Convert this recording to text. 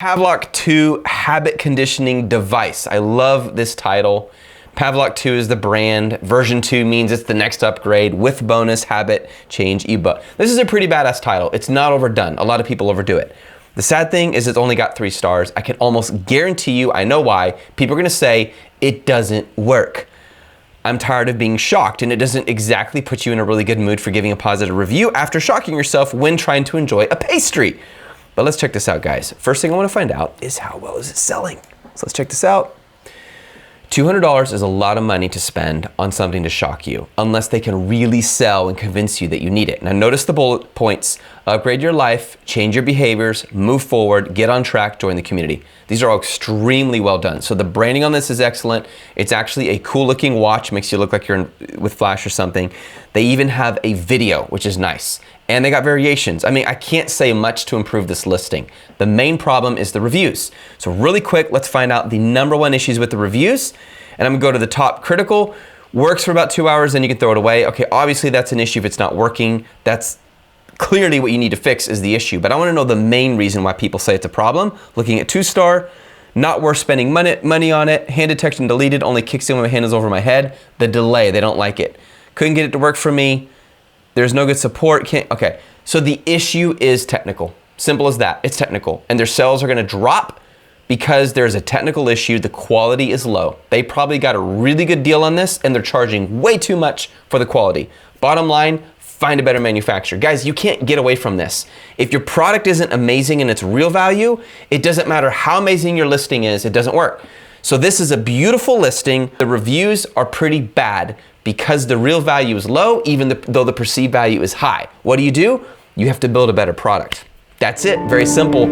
Pavlok 2 habit conditioning device. I love this title. Pavlok 2 is the brand. Version 2 means it's the next upgrade with bonus habit change ebook. This is a pretty badass title. It's not overdone. A lot of people overdo it. The sad thing is it's only got 3 stars. I can almost guarantee you, I know why, people are gonna say it doesn't work. I'm tired of being shocked, and it doesn't exactly put you in a really good mood for giving a positive review after shocking yourself when trying to enjoy a pastry. But let's check this out, guys. First thing I want to find out is how well is it selling. So let's check this out. $200 is a lot of money to spend on something to shock you, unless they can really sell and convince you that you need it. Now notice the bullet points: upgrade your life, change your behaviors, move forward, get on track, join the community. These are all extremely well done. So the branding on this is excellent. It's actually a cool looking watch, makes you look like you're with flash or something. They even have a video, which is nice. And they got variations. I mean, I can't say much to improve this listing. The main problem is the reviews. So really quick, let's find out the #1 issues with the reviews. And I'm gonna go to the top. Critical, works for about 2 hours, then you can throw it away. Okay, obviously that's an issue if it's not working. That's clearly what you need to fix is the issue. But I wanna know the main reason why people say it's a problem. Looking at 2-star, not worth spending money on it. Hand detection deleted, only kicks in when my hand is over my head. The delay, they don't like it. Couldn't get it to work for me. There's no good support. Okay, so the issue is technical. Simple as that. It's technical. And their sales are gonna drop because there's a technical issue. The quality is low. They probably got a really good deal on this and they're charging way too much for the quality. Bottom line, find a better manufacturer. Guys, you can't get away from this. If your product isn't amazing and it's real value, it doesn't matter how amazing your listing is, it doesn't work. So this is a beautiful listing. The reviews are pretty bad because the real value is low, even though the perceived value is high. What do? You have to build a better product. That's it, very simple.